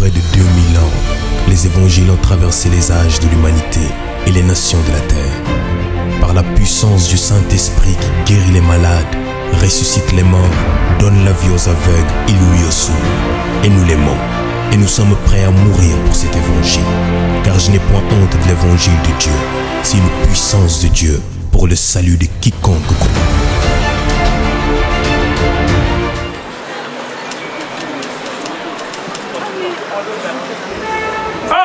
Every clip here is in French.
près de 2000 ans, les évangiles ont traversé les âges de l'humanité et les nations de la terre. Par la puissance du Saint-Esprit qui guérit les malades, ressuscite les morts, donne la vie aux aveugles et l'ouïe aux sourds. Et nous l'aimons. Et nous sommes prêts à mourir pour cet évangile. Car je n'ai point honte de l'évangile de Dieu. C'est une puissance de Dieu pour le salut de quiconque croit.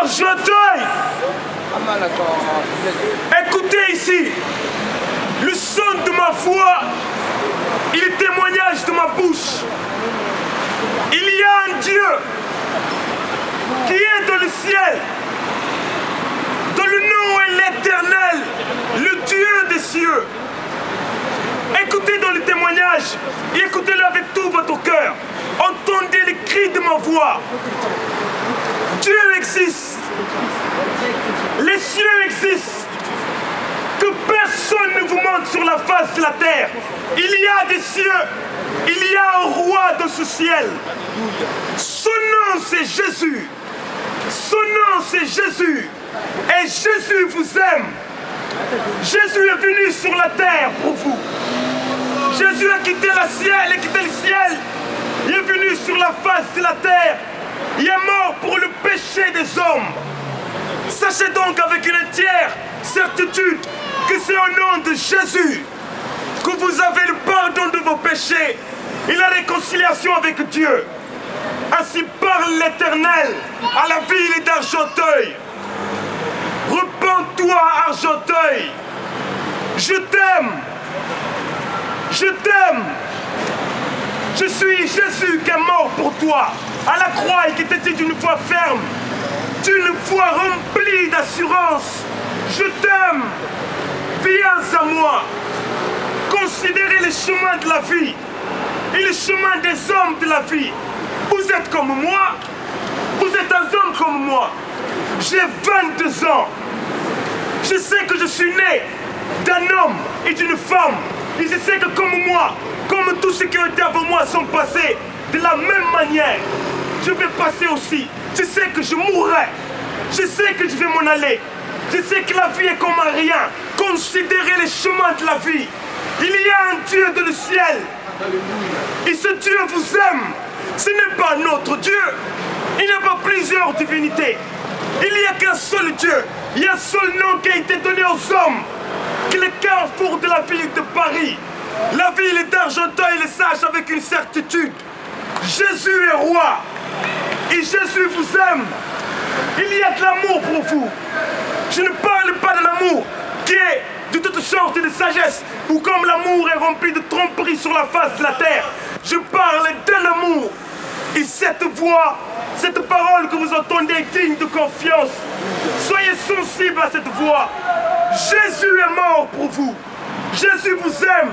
Argenteuil, écoutez ici, le son de ma voix et le témoignage de ma bouche. Il y a un Dieu qui est dans le ciel, dont le nom est l'Éternel, le Dieu des cieux. Écoutez dans le témoignage et écoutez-le avec tout votre cœur. Entendez les cris de ma voix. Dieu existe. Les cieux existent. Que personne ne vous monte sur la face de la terre. Il y a des cieux. Il y a un roi de ce ciel. Son nom c'est Jésus. Son nom c'est Jésus. Et Jésus vous aime. Jésus est venu sur la terre pour vous. Jésus a quitté le ciel. Il est venu sur la face de la terre. Il est mort pour le péché des hommes. Sachez donc avec une entière certitude que c'est au nom de Jésus que vous avez le pardon de vos péchés et la réconciliation avec Dieu. Ainsi parle l'Éternel à la ville d'Argenteuil. Repens-toi, Argenteuil. Je t'aime. Je t'aime. Je suis Jésus qui est mort pour toi à la croix et qui te dit d'une voix ferme, d'une voix remplie d'assurance. Je t'aime. Viens à moi. Considérez les chemins de la vie et les chemins des hommes de la vie. Vous êtes comme moi. Vous êtes un homme comme moi. J'ai 22 ans. Je sais que je suis né d'un homme et d'une femme. Et je sais que comme moi, comme tous ceux qui ont été avant moi sont passés de la même manière, je vais passer aussi. Je sais que je mourrai. Je sais que je vais m'en aller. Je sais que la vie est comme un rien. Considérez les chemins de la vie. Il y a un Dieu dans le ciel. Et ce Dieu vous aime. Ce n'est pas notre Dieu. Il n'y a pas plusieurs divinités. Il n'y a qu'un seul Dieu. Il y a un seul nom qui a été donné aux hommes. Qui est le carrefour de la ville de Paris. La ville d'Argenteuil le sache avec une certitude. Jésus est roi. Et Jésus vous aime. Il y a de l'amour pour vous. Je ne parle pas de l'amour qui est de toutes sortes de sagesse ou comme l'amour est rempli de tromperie sur la face de la terre. Je parle d'un amour. Et cette voix, cette parole que vous entendez est digne de confiance. Soyez sensibles à cette voix. Jésus est mort pour vous. Jésus vous aime.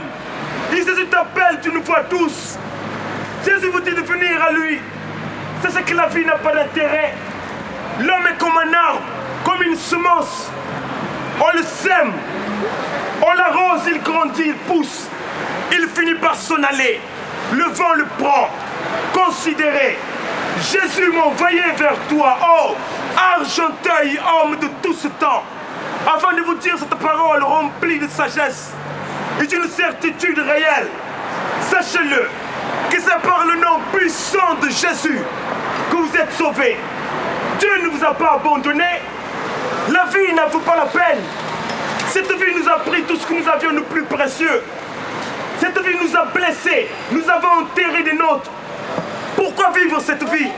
Et Jésus t'appelle d'une voix douce. Jésus vous dit de venir à lui. C'est ce que la vie n'a pas d'intérêt. L'homme est comme un arbre, comme une semence. On le sème, on l'arrose, il grandit, il pousse. Il finit par s'en aller. Le vent le prend. Considérez, Jésus m'a envoyé vers toi, oh, Argenteuil, homme de tout ce temps, afin de vous dire cette parole remplie de sagesse et d'une certitude réelle. Sachez-le, que c'est par le nom puissant de Jésus que vous êtes sauvés. Dieu ne vous a pas abandonné. La vie n'en vaut pas la peine. Cette vie nous a pris tout ce que nous avions de plus précieux. Cette vie nous a blessés. Nous avons enterré des nôtres. Pourquoi vivre cette vie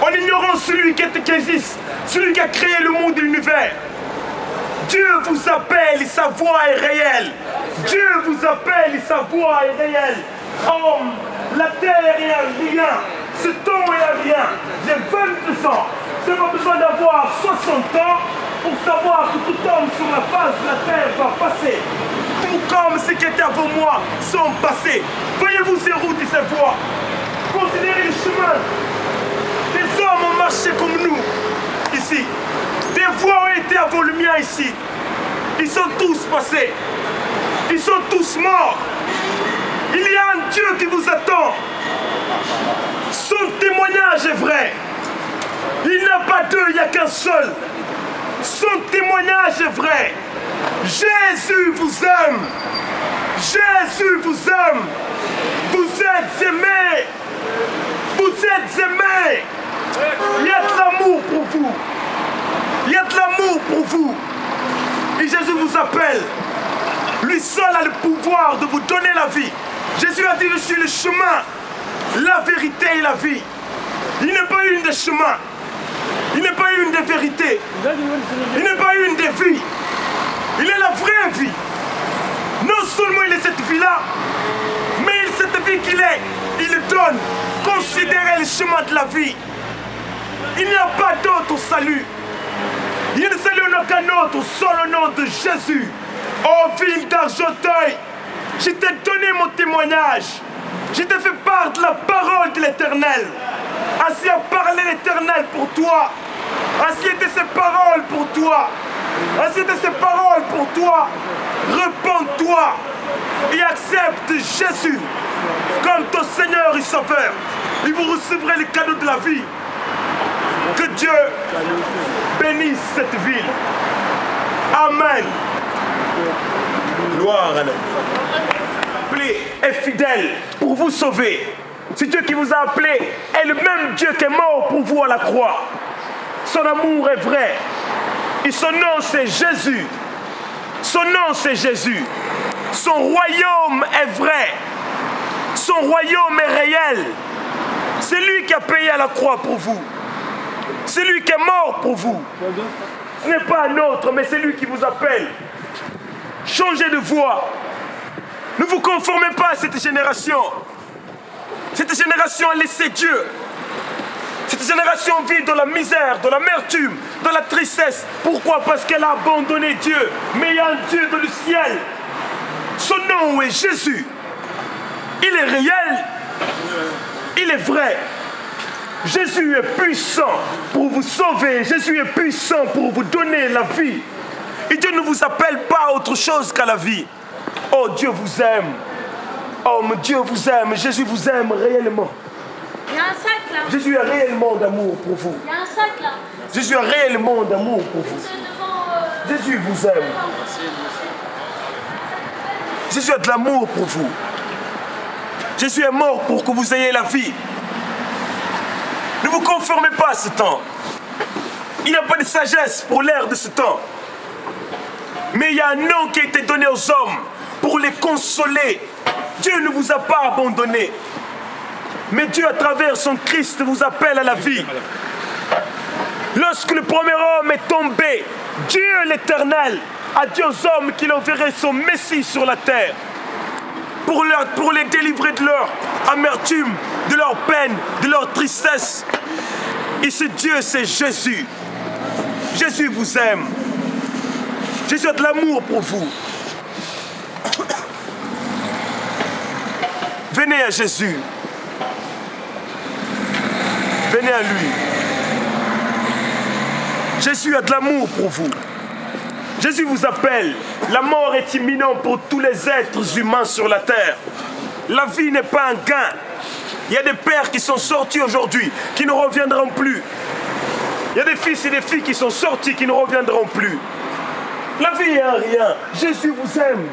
en ignorant celui qui existe, celui qui a créé le monde et l'univers? Dieu vous appelle et sa voix est réelle. Dieu vous appelle et sa voix est réelle. Homme, la terre est à rien. Ce temps est à rien. J'ai 22 ans. Je n'ai pas besoin d'avoir 60 ans pour savoir que tout homme sur la face de la terre va passer. Tout comme ceux qui étaient avant moi sont passés. Voyez-vous ces routes et ces voies. Considérez les chemins. Les hommes ont marché comme nous, ici. Des voies ont été avant le mien ici. Ils sont tous passés. Ils sont tous morts. Il y a un Dieu qui vous attend. Son témoignage est vrai. pas deux, il n'y a qu'un seul. Son témoignage est vrai. Jésus vous aime. Jésus vous aime. Vous êtes aimés. Vous êtes aimés. Il y a de l'amour pour vous. Il y a de l'amour pour vous. Et Jésus vous appelle. Lui seul a le pouvoir de vous donner la vie. Jésus a dit, je suis le chemin, la vérité et la vie. Il n'est pas une des chemins. Il n'est pas une des vérités. Il n'est pas une des vies. Il est la vraie vie. Non seulement il est cette vie-là, mais cette vie qu'il est, il le donne. Considérez le chemin de la vie. Il n'y a pas d'autre salut. Il ne salut en aucun autre, seul au nom de Jésus. Ô ville d'Argenteuil, je t'ai donné mon témoignage. Je t'ai fait part de la parole de l'Éternel. Ainsi a parlé l'Éternel pour toi. Ainsi étaient ses paroles pour toi. Ainsi étaient ses paroles pour toi. Repends-toi et accepte Jésus comme ton Seigneur et Sauveur. Et vous recevrez le cadeau de la vie. Que Dieu bénisse cette ville. Amen. Gloire à Dieu. Appelé est fidèle pour vous sauver. C'est Dieu qui vous a appelé est le même Dieu qui est mort pour vous à la croix. Son amour est vrai. Et son nom c'est Jésus. Son nom c'est Jésus. Son royaume est vrai. Son royaume est réel. C'est lui qui a payé à la croix pour vous. C'est lui qui est mort pour vous. Ce n'est pas un autre, mais c'est lui qui vous appelle. Changez de voie. Ne vous conformez pas à cette génération. Cette génération a laissé Dieu. Cette génération vit dans la misère, dans l'amertume, dans la tristesse. Pourquoi? Parce qu'elle a abandonné Dieu. Mais il y a un Dieu dans le ciel. Son nom est Jésus. Il est réel. Il est vrai. Jésus est puissant pour vous sauver. Jésus est puissant pour vous donner la vie. Et Dieu ne vous appelle pas à autre chose qu'à la vie. Oh, Dieu vous aime. Oh, mon Dieu vous aime. Jésus vous aime réellement. Il y a un sac là. Jésus a réellement d'amour pour vous. Il y a un sac là. Jésus a réellement d'amour pour vous. C'est devant. Jésus vous aime. Jésus a de l'amour pour vous. Jésus est mort pour que vous ayez la vie. Ne vous conformez pas à ce temps. Il n'y a pas de sagesse pour l'ère de ce temps. Mais il y a un nom qui a été donné aux hommes pour les consoler. Dieu ne vous a pas abandonné. Mais Dieu, à travers son Christ, vous appelle à la vie. Lorsque le premier homme est tombé, Dieu l'Éternel a dit aux hommes qu'il enverrait son Messie sur la terre pour les délivrer de leur amertume, de leur peine, de leur tristesse. Et ce Dieu, c'est Jésus. Jésus vous aime. Jésus a de l'amour pour vous. Venez à Jésus. Venez à lui. Jésus a de l'amour pour vous. Jésus vous appelle. La mort est imminente pour tous les êtres humains sur la terre. La vie n'est pas un gain. Il y a des pères qui sont sortis aujourd'hui, qui ne reviendront plus. Il y a des fils et des filles qui sont sortis, qui ne reviendront plus. La vie est un rien. Jésus vous aime.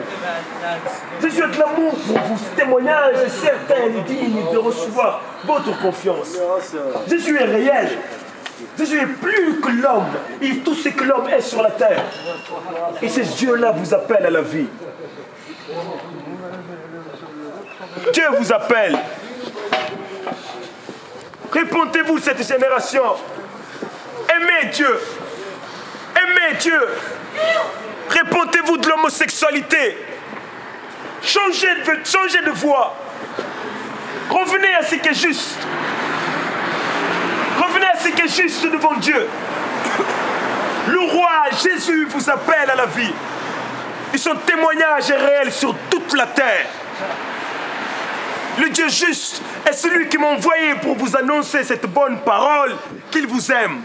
Jésus a de l'amour pour vous. Ce témoignage est certain et digne de recevoir votre confiance. Jésus est réel. Jésus est plus que l'homme. Il est tout ce que l'homme est sur la terre. Et ce Dieu-là vous appelle à la vie. Dieu vous appelle. Répondez-vous cette génération. Aimez Dieu. Aimez Dieu. Répondez-vous de l'homosexualité. Changez de voie. Revenez à ce qui est juste. Revenez à ce qui est juste devant Dieu. Le roi Jésus vous appelle à la vie. Et son témoignage est réel sur toute la terre. Le Dieu juste est celui qui m'a envoyé pour vous annoncer cette bonne parole qu'il vous aime.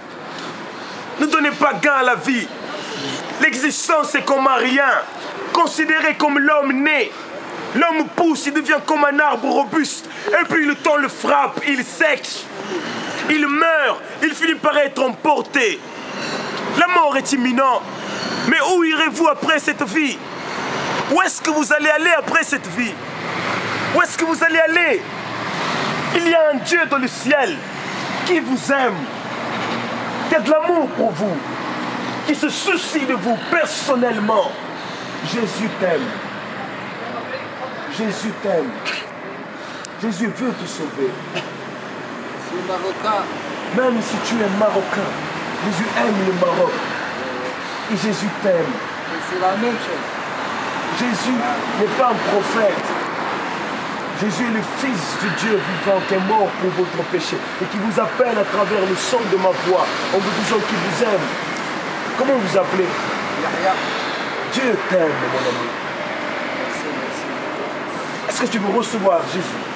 Ne donnez pas gain à la vie. L'existence est comme un rien. Considéré comme l'homme né. L'homme pousse, il devient comme un arbre robuste. Et puis le temps le frappe, il sèche. Il meurt, il finit par être emporté. La mort est imminente. Mais où irez-vous après cette vie? Où est-ce que vous allez aller après cette vie? Où est-ce que vous allez aller? Il y a un Dieu dans le ciel qui vous aime, qui a de l'amour pour vous, qui se soucie de vous personnellement. Jésus t'aime. Jésus t'aime. Jésus veut te sauver. Je suis marocain. Même si tu es marocain, Jésus aime le Maroc. Et Jésus t'aime. C'est la même chose. Jésus n'est pas un prophète. Jésus est le Fils de Dieu vivant qui est mort pour votre péché et qui vous appelle à travers le son de ma voix en vous disant qu'il vous aime. Comment vous appelez? Yahya. Dieu t'aime, mon ami. Merci, merci. Est-ce que tu veux recevoir Jésus?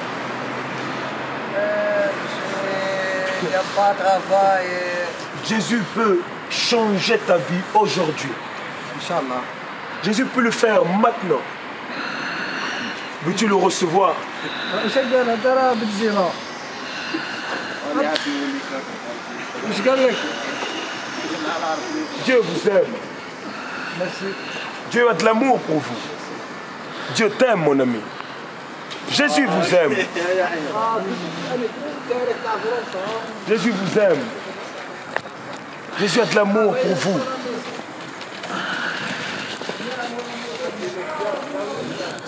Il n'y a pas de travail. Jésus peut changer ta vie aujourd'hui. Inch'Allah. Jésus peut le faire maintenant. Veux-tu le recevoir? ايش قال ترى بالزنا ايش قال لك Dieu vous aime. merci Dieu a de l'amour pour vous. Dieu t'aime, mon ami. Jésus vous aime. Jésus vous aime. Jésus a de l'amour pour vous.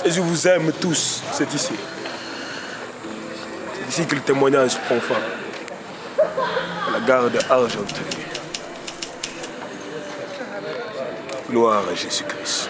Jésus vous aime tous. C'est ici. C'est ici que le témoignage prend fin. À la gare de Argenteuil. Gloire à Jésus-Christ.